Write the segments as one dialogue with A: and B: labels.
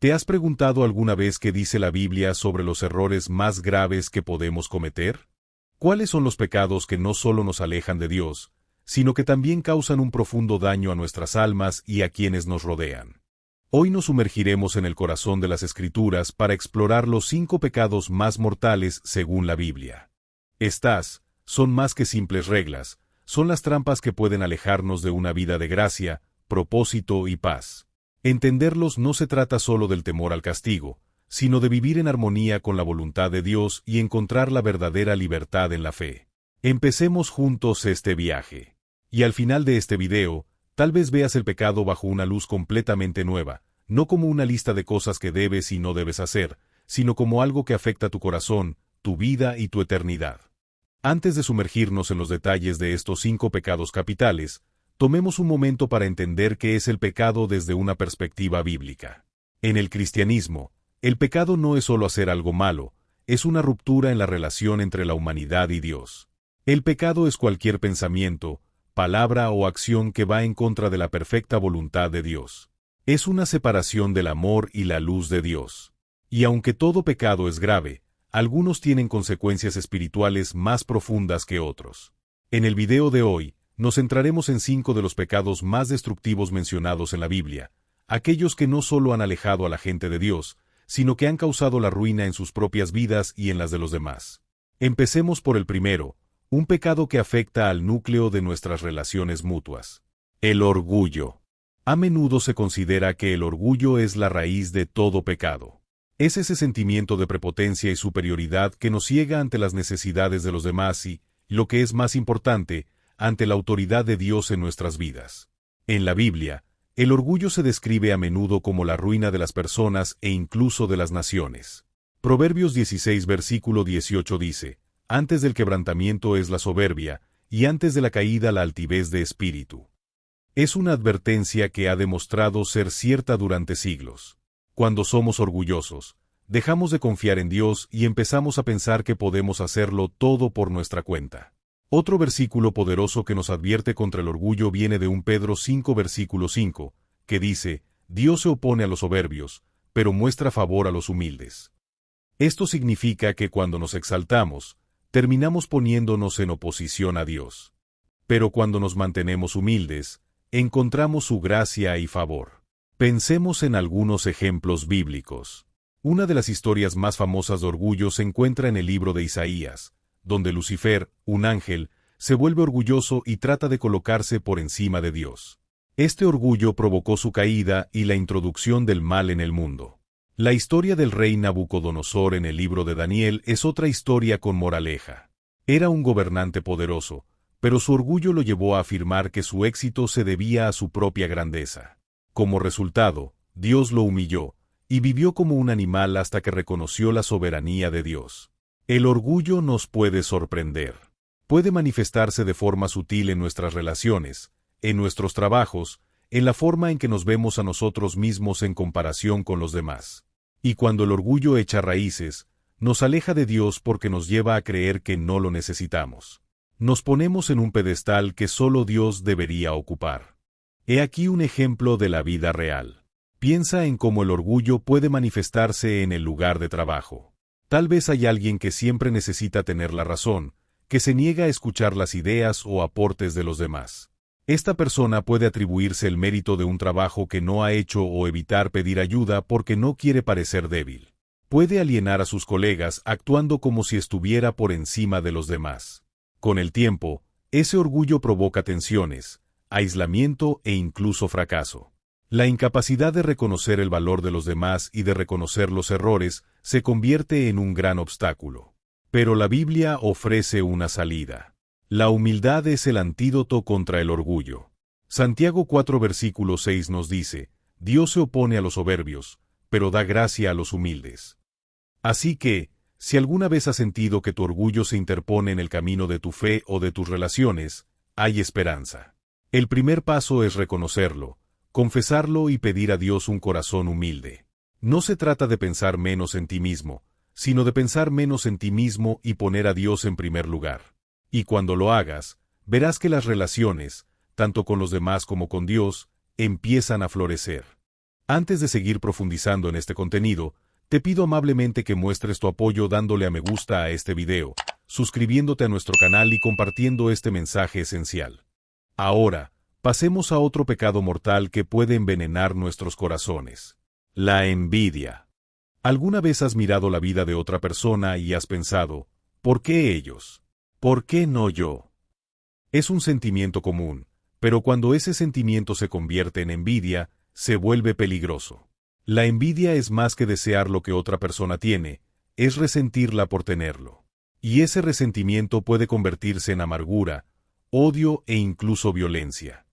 A: ¿Te has preguntado alguna vez qué dice la Biblia sobre los errores más graves que podemos cometer? ¿Cuáles son los pecados que no solo nos alejan de Dios, sino que también causan un profundo daño a nuestras almas y a quienes nos rodean? Hoy nos sumergiremos en el corazón de las Escrituras para explorar los 5 pecados más mortales según la Biblia. Estas son más que simples reglas, son las trampas que pueden alejarnos de una vida de gracia, propósito y paz. Entenderlos no se trata solo del temor al castigo, sino de vivir en armonía con la voluntad de Dios y encontrar la verdadera libertad en la fe. Empecemos juntos este viaje. Y al final de este video, tal vez veas el pecado bajo una luz completamente nueva, no como una lista de cosas que debes y no debes hacer, sino como algo que afecta tu corazón, tu vida y tu eternidad. Antes de sumergirnos en los detalles de estos 5 pecados capitales, tomemos un momento para entender qué es el pecado desde una perspectiva bíblica. En el cristianismo, el pecado no es solo hacer algo malo, es una ruptura en la relación entre la humanidad y Dios. El pecado es cualquier pensamiento, palabra o acción que va en contra de la perfecta voluntad de Dios. Es una separación del amor y la luz de Dios. Y aunque todo pecado es grave, algunos tienen consecuencias espirituales más profundas que otros. En el video de hoy, nos centraremos en 5 de los pecados más destructivos mencionados en la Biblia, aquellos que no solo han alejado a la gente de Dios, sino que han causado la ruina en sus propias vidas y en las de los demás. Empecemos por el primero, un pecado que afecta al núcleo de nuestras relaciones mutuas. El orgullo. A menudo se considera que el orgullo es la raíz de todo pecado. Es ese sentimiento de prepotencia y superioridad que nos ciega ante las necesidades de los demás y, lo que es más importante, ante la autoridad de Dios en nuestras vidas. En la Biblia, el orgullo se describe a menudo como la ruina de las personas e incluso de las naciones. Proverbios 16 versículo 18 dice, «Antes del quebrantamiento es la soberbia, y antes de la caída la altivez de espíritu». Es una advertencia que ha demostrado ser cierta durante siglos. Cuando somos orgullosos, dejamos de confiar en Dios y empezamos a pensar que podemos hacerlo todo por nuestra cuenta. Otro versículo poderoso que nos advierte contra el orgullo viene de 1 Pedro 5 versículo 5, que dice, «Dios se opone a los soberbios, pero muestra favor a los humildes». Esto significa que cuando nos exaltamos, terminamos poniéndonos en oposición a Dios. Pero cuando nos mantenemos humildes, encontramos su gracia y favor. Pensemos en algunos ejemplos bíblicos. Una de las historias más famosas de orgullo se encuentra en el libro de Isaías, donde Lucifer, un ángel, se vuelve orgulloso y trata de colocarse por encima de Dios. Este orgullo provocó su caída y la introducción del mal en el mundo. La historia del rey Nabucodonosor en el libro de Daniel es otra historia con moraleja. Era un gobernante poderoso, pero su orgullo lo llevó a afirmar que su éxito se debía a su propia grandeza. Como resultado, Dios lo humilló, y vivió como un animal hasta que reconoció la soberanía de Dios. El orgullo nos puede sorprender. Puede manifestarse de forma sutil en nuestras relaciones, en nuestros trabajos, en la forma en que nos vemos a nosotros mismos en comparación con los demás. Y cuando el orgullo echa raíces, nos aleja de Dios porque nos lleva a creer que no lo necesitamos. Nos ponemos en un pedestal que solo Dios debería ocupar. He aquí un ejemplo de la vida real. Piensa en cómo el orgullo puede manifestarse en el lugar de trabajo. Tal vez hay alguien que siempre necesita tener la razón, que se niega a escuchar las ideas o aportes de los demás. Esta persona puede atribuirse el mérito de un trabajo que no ha hecho o evitar pedir ayuda porque no quiere parecer débil. Puede alienar a sus colegas actuando como si estuviera por encima de los demás. Con el tiempo, ese orgullo provoca tensiones, aislamiento e incluso fracaso. La incapacidad de reconocer el valor de los demás y de reconocer los errores se convierte en un gran obstáculo. Pero la Biblia ofrece una salida. La humildad es el antídoto contra el orgullo. Santiago 4 versículo 6 nos dice, «Dios se opone a los soberbios, pero da gracia a los humildes». Así que, si alguna vez has sentido que tu orgullo se interpone en el camino de tu fe o de tus relaciones, hay esperanza. El primer paso es reconocerlo, confesarlo y pedir a Dios un corazón humilde. No se trata de pensar menos en ti mismo, sino de pensar menos en ti mismo y poner a Dios en primer lugar. Y cuando lo hagas, verás que las relaciones, tanto con los demás como con Dios, empiezan a florecer. Antes de seguir profundizando en este contenido, te pido amablemente que muestres tu apoyo dándole a me gusta a este video, suscribiéndote a nuestro canal y compartiendo este mensaje esencial. Ahora, pasemos a otro pecado mortal que puede envenenar nuestros corazones. La envidia. ¿Alguna vez has mirado la vida de otra persona y has pensado, ¿por qué ellos? ¿Por qué no yo? Es un sentimiento común, pero cuando ese sentimiento se convierte en envidia, se vuelve peligroso. La envidia es más que desear lo que otra persona tiene, es resentirla por tenerlo. Y ese resentimiento puede convertirse en amargura, odio e incluso violencia.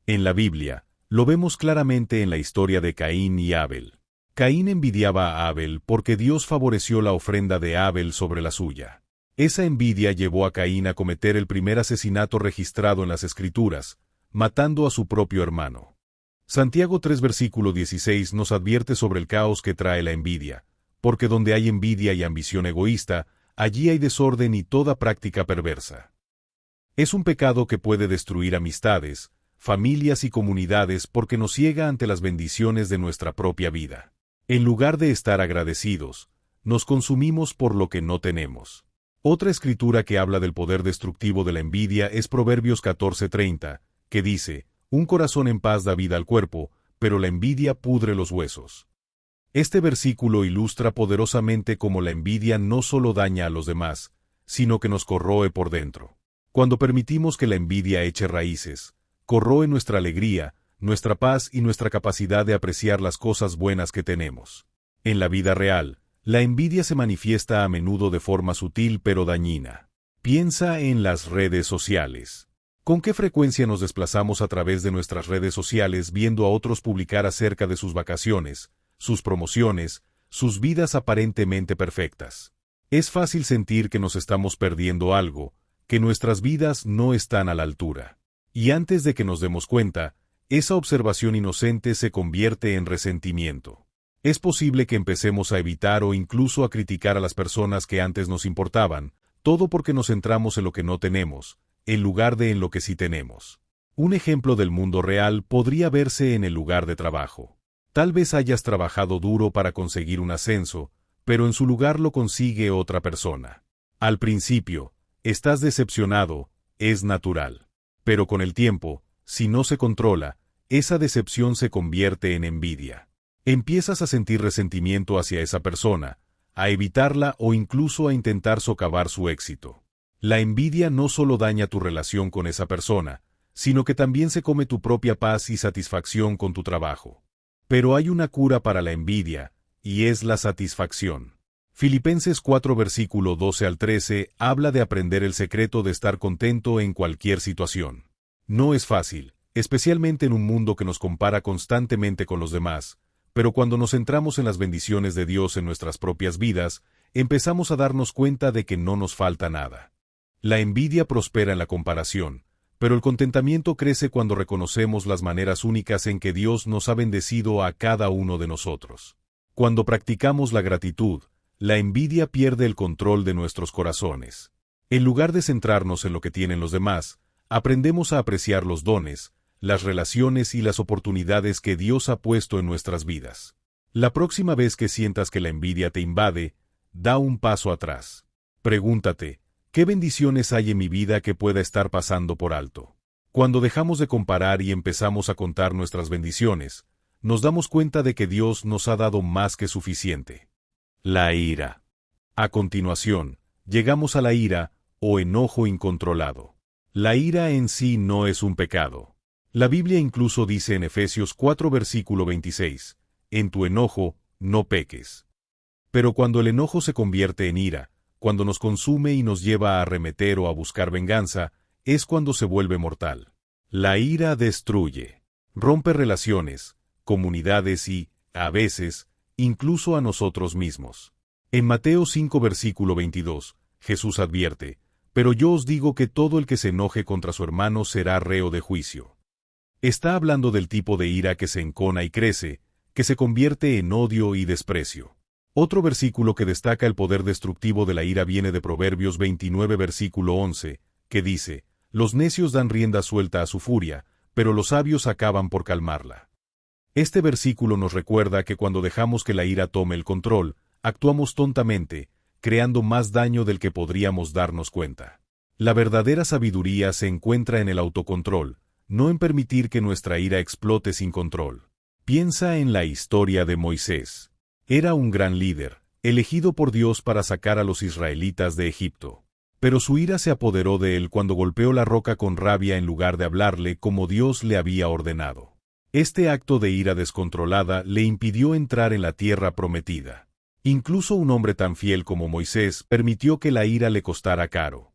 A: En la Biblia, lo vemos claramente en la historia de Caín y Abel. Caín envidiaba a Abel porque Dios favoreció la ofrenda de Abel sobre la suya. Esa envidia llevó a Caín a cometer el primer asesinato registrado en las Escrituras, matando a su propio hermano. Santiago 3 versículo 16 nos advierte sobre el caos que trae la envidia, porque donde hay envidia y ambición egoísta, allí hay desorden y toda práctica perversa. Es un pecado que puede destruir amistades, familias y comunidades porque nos ciega ante las bendiciones de nuestra propia vida. En lugar de estar agradecidos, nos consumimos por lo que no tenemos. Otra escritura que habla del poder destructivo de la envidia es Proverbios 14:30, que dice, un corazón en paz da vida al cuerpo, pero la envidia pudre los huesos. Este versículo ilustra poderosamente cómo la envidia no solo daña a los demás, sino que nos corroe por dentro. Cuando permitimos que la envidia eche raíces, corroe nuestra alegría, nuestra paz y nuestra capacidad de apreciar las cosas buenas que tenemos. En la vida real, la envidia se manifiesta a menudo de forma sutil pero dañina. Piensa en las redes sociales. ¿Con qué frecuencia nos desplazamos a través de nuestras redes sociales viendo a otros publicar acerca de sus vacaciones, sus promociones, sus vidas aparentemente perfectas? Es fácil sentir que nos estamos perdiendo algo, que nuestras vidas no están a la altura. Y antes de que nos demos cuenta, esa observación inocente se convierte en resentimiento. Es posible que empecemos a evitar o incluso a criticar a las personas que antes nos importaban, todo porque nos centramos en lo que no tenemos, en lugar de en lo que sí tenemos. Un ejemplo del mundo real podría verse en el lugar de trabajo. Tal vez hayas trabajado duro para conseguir un ascenso, pero en su lugar lo consigue otra persona. Al principio, estás decepcionado, es natural. Pero con el tiempo, si no se controla, esa decepción se convierte en envidia. Empiezas a sentir resentimiento hacia esa persona, a evitarla o incluso a intentar socavar su éxito. La envidia no solo daña tu relación con esa persona, sino que también se come tu propia paz y satisfacción con tu trabajo. Pero hay una cura para la envidia, y es la satisfacción. Filipenses 4 versículo 12 al 13 habla de aprender el secreto de estar contento en cualquier situación. No es fácil, especialmente en un mundo que nos compara constantemente con los demás, pero cuando nos centramos en las bendiciones de Dios en nuestras propias vidas, empezamos a darnos cuenta de que no nos falta nada. La envidia prospera en la comparación, pero el contentamiento crece cuando reconocemos las maneras únicas en que Dios nos ha bendecido a cada uno de nosotros. Cuando practicamos la gratitud, la envidia pierde el control de nuestros corazones. En lugar de centrarnos en lo que tienen los demás, aprendemos a apreciar los dones, las relaciones y las oportunidades que Dios ha puesto en nuestras vidas. La próxima vez que sientas que la envidia te invade, da un paso atrás. Pregúntate, ¿qué bendiciones hay en mi vida que pueda estar pasando por alto? Cuando dejamos de comparar y empezamos a contar nuestras bendiciones, nos damos cuenta de que Dios nos ha dado más que suficiente. La ira. A continuación, llegamos a la ira, o enojo incontrolado. La ira en sí no es un pecado. La Biblia incluso dice en Efesios 4 versículo 26, en tu enojo, no peques. Pero cuando el enojo se convierte en ira, cuando nos consume y nos lleva a arremeter o a buscar venganza, es cuando se vuelve mortal. La ira destruye, rompe relaciones, comunidades y, a veces, incluso a nosotros mismos. En Mateo 5 versículo 22, Jesús advierte, pero yo os digo que todo el que se enoje contra su hermano será reo de juicio. Está hablando del tipo de ira que se encona y crece, que se convierte en odio y desprecio. Otro versículo que destaca el poder destructivo de la ira viene de Proverbios 29 versículo 11, que dice, los necios dan rienda suelta a su furia, pero los sabios acaban por calmarla. Este versículo nos recuerda que cuando dejamos que la ira tome el control, actuamos tontamente, creando más daño del que podríamos darnos cuenta. La verdadera sabiduría se encuentra en el autocontrol, no en permitir que nuestra ira explote sin control. Piensa en la historia de Moisés. Era un gran líder, elegido por Dios para sacar a los israelitas de Egipto. Pero su ira se apoderó de él cuando golpeó la roca con rabia en lugar de hablarle como Dios le había ordenado. Este acto de ira descontrolada le impidió entrar en la tierra prometida. Incluso un hombre tan fiel como Moisés permitió que la ira le costara caro.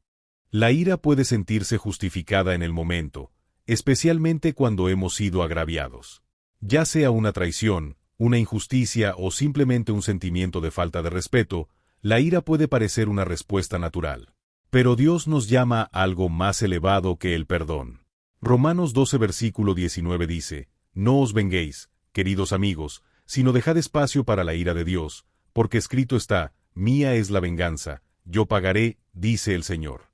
A: La ira puede sentirse justificada en el momento, especialmente cuando hemos sido agraviados. Ya sea una traición, una injusticia o simplemente un sentimiento de falta de respeto, la ira puede parecer una respuesta natural. Pero Dios nos llama a algo más elevado que el perdón. Romanos 12 versículo 19 dice, «No os venguéis, queridos amigos, sino dejad espacio para la ira de Dios, porque escrito está, mía es la venganza, yo pagaré, dice el Señor».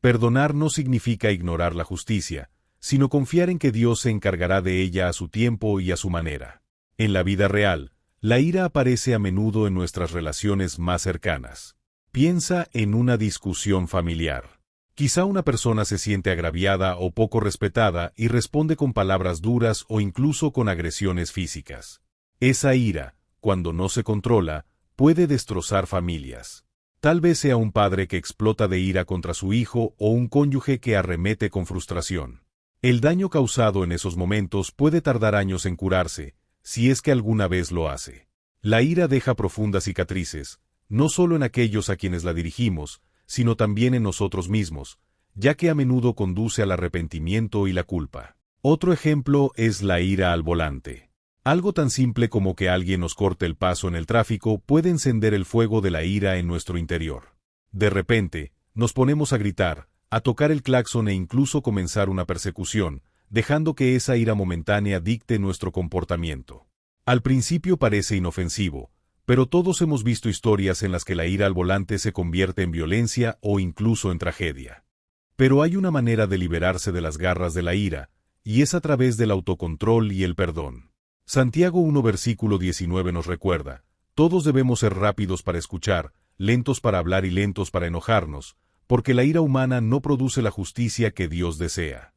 A: Perdonar no significa ignorar la justicia, sino confiar en que Dios se encargará de ella a su tiempo y a su manera. En la vida real, la ira aparece a menudo en nuestras relaciones más cercanas. Piensa en una discusión familiar. Quizá una persona se siente agraviada o poco respetada y responde con palabras duras o incluso con agresiones físicas. Esa ira, cuando no se controla, puede destrozar familias. Tal vez sea un padre que explota de ira contra su hijo o un cónyuge que arremete con frustración. El daño causado en esos momentos puede tardar años en curarse, si es que alguna vez lo hace. La ira deja profundas cicatrices, no solo en aquellos a quienes la dirigimos, sino también en nosotros mismos, ya que a menudo conduce al arrepentimiento y la culpa. Otro ejemplo es la ira al volante. Algo tan simple como que alguien nos corte el paso en el tráfico puede encender el fuego de la ira en nuestro interior. De repente, nos ponemos a gritar, a tocar el claxon e incluso comenzar una persecución, dejando que esa ira momentánea dicte nuestro comportamiento. Al principio parece inofensivo, pero todos hemos visto historias en las que la ira al volante se convierte en violencia o incluso en tragedia. Pero hay una manera de liberarse de las garras de la ira, y es a través del autocontrol y el perdón. Santiago 1 versículo 19 nos recuerda, todos debemos ser rápidos para escuchar, lentos para hablar y lentos para enojarnos, porque la ira humana no produce la justicia que Dios desea.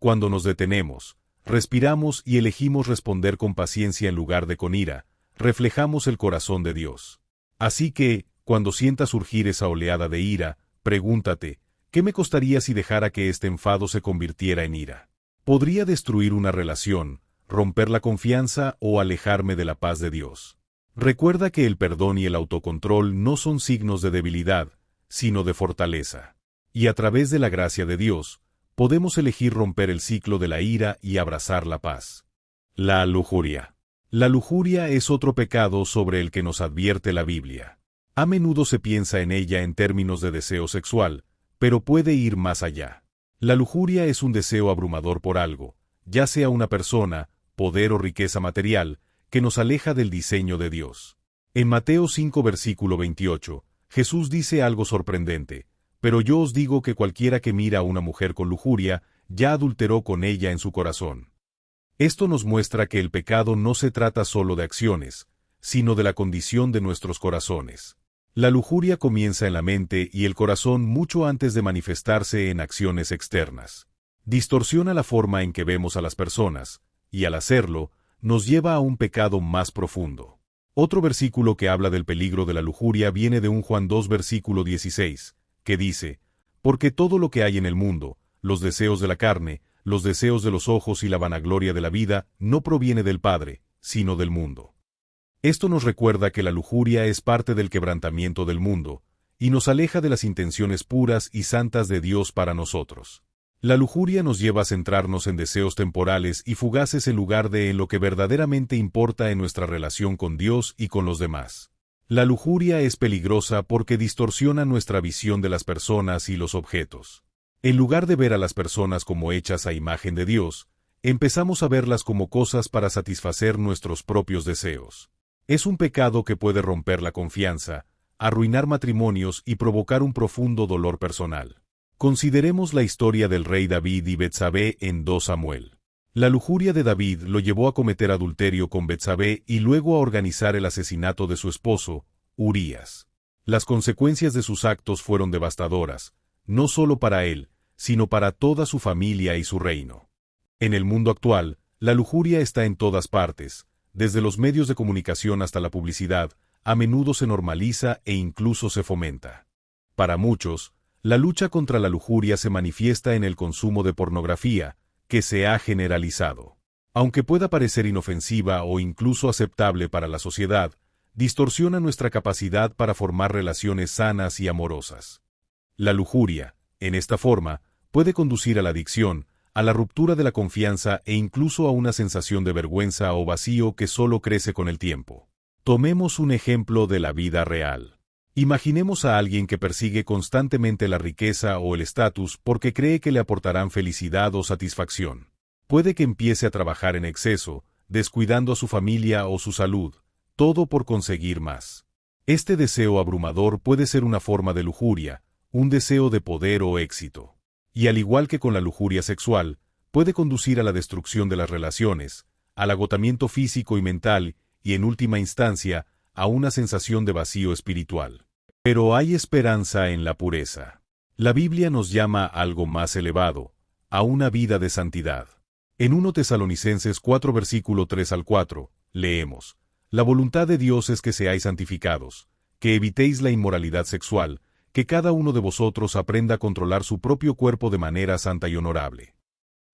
A: Cuando nos detenemos, respiramos y elegimos responder con paciencia en lugar de con ira, reflejamos el corazón de Dios. Así que, cuando sientas surgir esa oleada de ira, pregúntate, ¿qué me costaría si dejara que este enfado se convirtiera en ira? ¿Podría destruir una relación, romper la confianza o alejarme de la paz de Dios? Recuerda que el perdón y el autocontrol no son signos de debilidad, sino de fortaleza. Y a través de la gracia de Dios, podemos elegir romper el ciclo de la ira y abrazar la paz. La lujuria. La lujuria es otro pecado sobre el que nos advierte la Biblia. A menudo se piensa en ella en términos de deseo sexual, pero puede ir más allá. La lujuria es un deseo abrumador por algo, ya sea una persona, poder o riqueza material, que nos aleja del diseño de Dios. En Mateo 5 versículo 28, Jesús dice algo sorprendente, pero yo os digo que cualquiera que mira a una mujer con lujuria, ya adulteró con ella en su corazón. Esto nos muestra que el pecado no se trata solo de acciones, sino de la condición de nuestros corazones. La lujuria comienza en la mente y el corazón mucho antes de manifestarse en acciones externas. Distorsiona la forma en que vemos a las personas, y al hacerlo, nos lleva a un pecado más profundo. Otro versículo que habla del peligro de la lujuria viene de un Juan 2 versículo 16, que dice, «Porque todo lo que hay en el mundo, los deseos de la carne, los deseos de los ojos y la vanagloria de la vida, no proviene del Padre, sino del mundo». Esto nos recuerda que la lujuria es parte del quebrantamiento del mundo, y nos aleja de las intenciones puras y santas de Dios para nosotros. La lujuria nos lleva a centrarnos en deseos temporales y fugaces en lugar de en lo que verdaderamente importa en nuestra relación con Dios y con los demás. La lujuria es peligrosa porque distorsiona nuestra visión de las personas y los objetos. En lugar de ver a las personas como hechas a imagen de Dios, empezamos a verlas como cosas para satisfacer nuestros propios deseos. Es un pecado que puede romper la confianza, arruinar matrimonios y provocar un profundo dolor personal. Consideremos la historia del rey David y Betsabé en 2 Samuel. La lujuria de David lo llevó a cometer adulterio con Betsabé y luego a organizar el asesinato de su esposo, Urías. Las consecuencias de sus actos fueron devastadoras, no solo para él, sino para toda su familia y su reino. En el mundo actual, la lujuria está en todas partes, desde los medios de comunicación hasta la publicidad, a menudo se normaliza e incluso se fomenta. Para muchos, la lucha contra la lujuria se manifiesta en el consumo de pornografía, que se ha generalizado. Aunque pueda parecer inofensiva o incluso aceptable para la sociedad, distorsiona nuestra capacidad para formar relaciones sanas y amorosas. La lujuria, en esta forma, puede conducir a la adicción, a la ruptura de la confianza e incluso a una sensación de vergüenza o vacío que solo crece con el tiempo. Tomemos un ejemplo de la vida real. Imaginemos a alguien que persigue constantemente la riqueza o el estatus porque cree que le aportarán felicidad o satisfacción. Puede que empiece a trabajar en exceso, descuidando a su familia o su salud, todo por conseguir más. Este deseo abrumador puede ser una forma de lujuria, un deseo de poder o éxito. Y al igual que con la lujuria sexual, puede conducir a la destrucción de las relaciones, al agotamiento físico y mental, y en última instancia, a una sensación de vacío espiritual. Pero hay esperanza en la pureza. La Biblia nos llama a algo más elevado, a una vida de santidad. En 1 Tesalonicenses 4 versículo 3 al 4, leemos: La voluntad de Dios es que seáis santificados, que evitéis la inmoralidad sexual, que cada uno de vosotros aprenda a controlar su propio cuerpo de manera santa y honorable.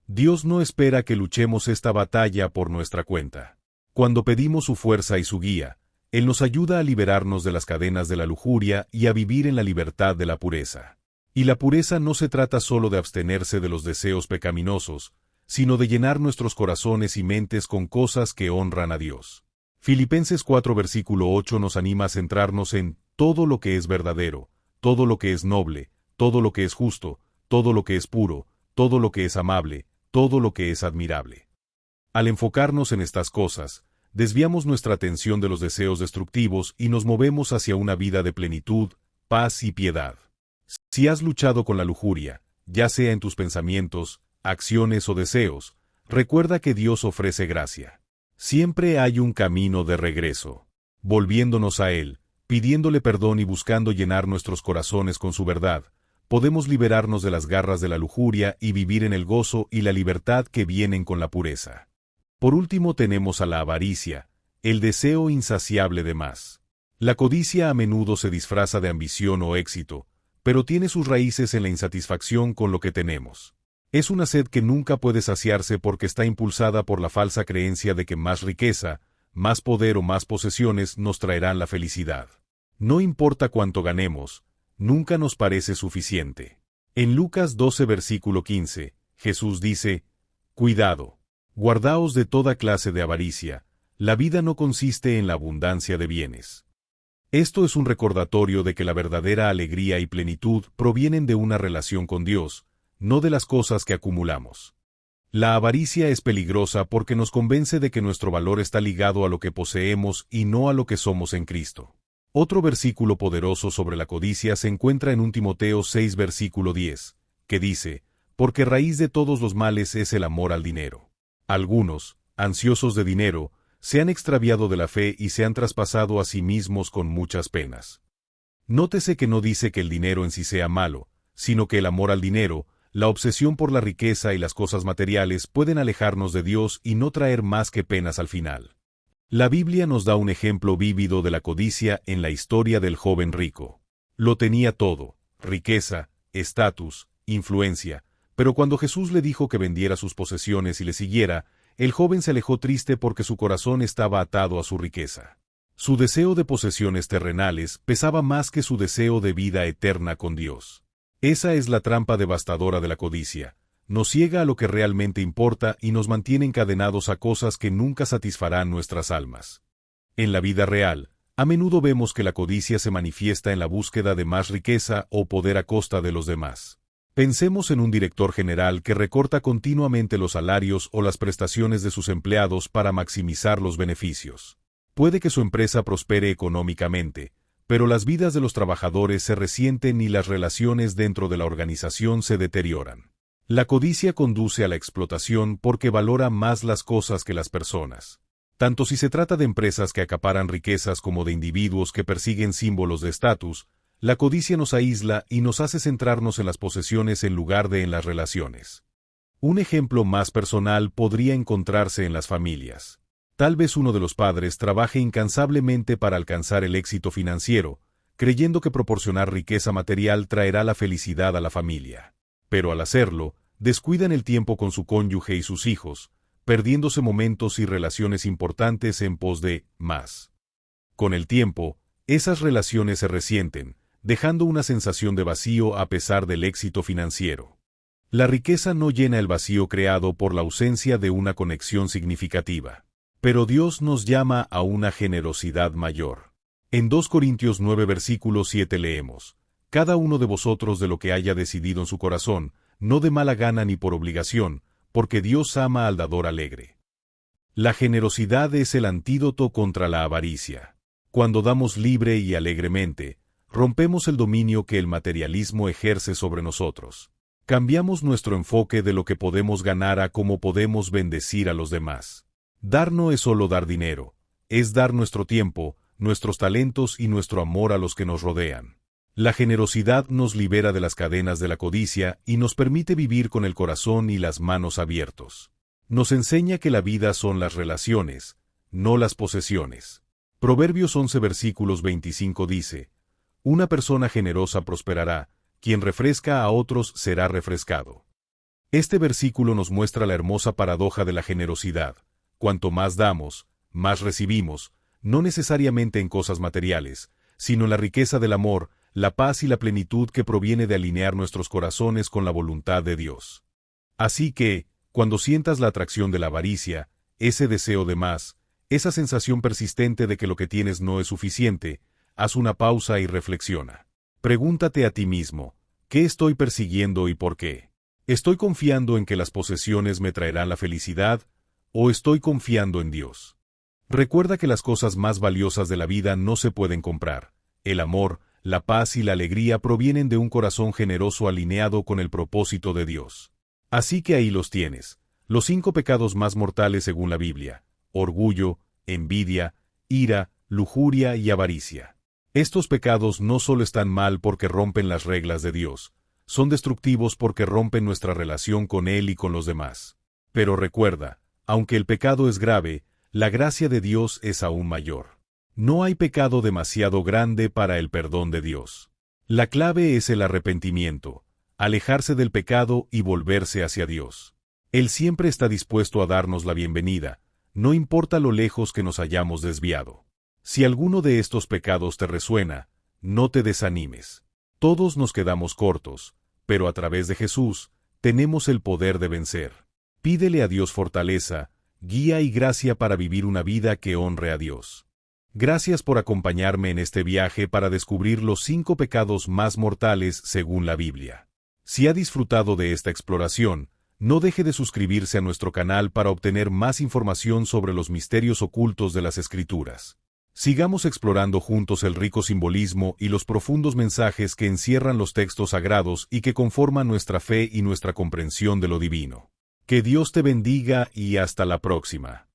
A: Dios no espera que luchemos esta batalla por nuestra cuenta. Cuando pedimos su fuerza y su guía, Él nos ayuda a liberarnos de las cadenas de la lujuria y a vivir en la libertad de la pureza. Y la pureza no se trata solo de abstenerse de los deseos pecaminosos, sino de llenar nuestros corazones y mentes con cosas que honran a Dios. Filipenses 4 versículo 8 nos anima a centrarnos en todo lo que es verdadero, todo lo que es noble, todo lo que es justo, todo lo que es puro, todo lo que es amable, todo lo que es admirable. Al enfocarnos en estas cosas, desviamos nuestra atención de los deseos destructivos y nos movemos hacia una vida de plenitud, paz y piedad. Si has luchado con la lujuria, ya sea en tus pensamientos, acciones o deseos, recuerda que Dios ofrece gracia. Siempre hay un camino de regreso. Volviéndonos a Él, pidiéndole perdón y buscando llenar nuestros corazones con su verdad, podemos liberarnos de las garras de la lujuria y vivir en el gozo y la libertad que vienen con la pureza. Por último tenemos a la avaricia, el deseo insaciable de más. La codicia a menudo se disfraza de ambición o éxito, pero tiene sus raíces en la insatisfacción con lo que tenemos. Es una sed que nunca puede saciarse porque está impulsada por la falsa creencia de que más riqueza, más poder o más posesiones nos traerán la felicidad. No importa cuánto ganemos, nunca nos parece suficiente. En Lucas 12 versículo 15, Jesús dice: Cuidado. Guardaos de toda clase de avaricia, la vida no consiste en la abundancia de bienes. Esto es un recordatorio de que la verdadera alegría y plenitud provienen de una relación con Dios, no de las cosas que acumulamos. La avaricia es peligrosa porque nos convence de que nuestro valor está ligado a lo que poseemos y no a lo que somos en Cristo. Otro versículo poderoso sobre la codicia se encuentra en 1 Timoteo 6 versículo 10, que dice: Porque raíz de todos los males es el amor al dinero. Algunos, ansiosos de dinero, se han extraviado de la fe y se han traspasado a sí mismos con muchas penas. Nótese que no dice que el dinero en sí sea malo, sino que el amor al dinero, la obsesión por la riqueza y las cosas materiales pueden alejarnos de Dios y no traer más que penas al final. La Biblia nos da un ejemplo vívido de la codicia en la historia del joven rico. Lo tenía todo: riqueza, estatus, influencia. Pero cuando Jesús le dijo que vendiera sus posesiones y le siguiera, el joven se alejó triste porque su corazón estaba atado a su riqueza. Su deseo de posesiones terrenales pesaba más que su deseo de vida eterna con Dios. Esa es la trampa devastadora de la codicia. Nos ciega a lo que realmente importa y nos mantiene encadenados a cosas que nunca satisfarán nuestras almas. En la vida real, a menudo vemos que la codicia se manifiesta en la búsqueda de más riqueza o poder a costa de los demás. Pensemos en un director general que recorta continuamente los salarios o las prestaciones de sus empleados para maximizar los beneficios. Puede que su empresa prospere económicamente, pero las vidas de los trabajadores se resienten y las relaciones dentro de la organización se deterioran. La codicia conduce a la explotación porque valora más las cosas que las personas. Tanto si se trata de empresas que acaparan riquezas como de individuos que persiguen símbolos de estatus, la codicia nos aísla y nos hace centrarnos en las posesiones en lugar de en las relaciones. Un ejemplo más personal podría encontrarse en las familias. Tal vez uno de los padres trabaje incansablemente para alcanzar el éxito financiero, creyendo que proporcionar riqueza material traerá la felicidad a la familia. Pero al hacerlo, descuidan el tiempo con su cónyuge y sus hijos, perdiéndose momentos y relaciones importantes en pos de más. Con el tiempo, esas relaciones se resienten, dejando una sensación de vacío a pesar del éxito financiero. La riqueza no llena el vacío creado por la ausencia de una conexión significativa. Pero Dios nos llama a una generosidad mayor. En 2 Corintios 9 versículo 7 leemos: «Cada uno de vosotros de lo que haya decidido en su corazón, no de mala gana ni por obligación, porque Dios ama al dador alegre». La generosidad es el antídoto contra la avaricia. Cuando damos libre y alegremente, rompemos el dominio que el materialismo ejerce sobre nosotros. Cambiamos nuestro enfoque de lo que podemos ganar a cómo podemos bendecir a los demás. Dar no es solo dar dinero, es dar nuestro tiempo, nuestros talentos y nuestro amor a los que nos rodean. La generosidad nos libera de las cadenas de la codicia y nos permite vivir con el corazón y las manos abiertos. Nos enseña que la vida son las relaciones, no las posesiones. Proverbios 11 versículos 25 dice: «Una persona generosa prosperará, quien refresca a otros será refrescado». Este versículo nos muestra la hermosa paradoja de la generosidad. Cuanto más damos, más recibimos, no necesariamente en cosas materiales, sino en la riqueza del amor, la paz y la plenitud que proviene de alinear nuestros corazones con la voluntad de Dios. Así que, cuando sientas la atracción de la avaricia, ese deseo de más, esa sensación persistente de que lo que tienes no es suficiente, haz una pausa y reflexiona. Pregúntate a ti mismo, ¿qué estoy persiguiendo y por qué? ¿Estoy confiando en que las posesiones me traerán la felicidad, o estoy confiando en Dios? Recuerda que las cosas más valiosas de la vida no se pueden comprar. El amor, la paz y la alegría provienen de un corazón generoso alineado con el propósito de Dios. Así que ahí los tienes, los 5 pecados más mortales según la Biblia: orgullo, envidia, ira, lujuria y avaricia. Estos pecados no solo están mal porque rompen las reglas de Dios, son destructivos porque rompen nuestra relación con Él y con los demás. Pero recuerda, aunque el pecado es grave, la gracia de Dios es aún mayor. No hay pecado demasiado grande para el perdón de Dios. La clave es el arrepentimiento, alejarse del pecado y volverse hacia Dios. Él siempre está dispuesto a darnos la bienvenida, no importa lo lejos que nos hayamos desviado. Si alguno de estos pecados te resuena, no te desanimes. Todos nos quedamos cortos, pero a través de Jesús, tenemos el poder de vencer. Pídele a Dios fortaleza, guía y gracia para vivir una vida que honre a Dios. Gracias por acompañarme en este viaje para descubrir los 5 pecados más mortales según la Biblia. Si ha disfrutado de esta exploración, no deje de suscribirse a nuestro canal para obtener más información sobre los misterios ocultos de las Escrituras. Sigamos explorando juntos el rico simbolismo y los profundos mensajes que encierran los textos sagrados y que conforman nuestra fe y nuestra comprensión de lo divino. Que Dios te bendiga y hasta la próxima.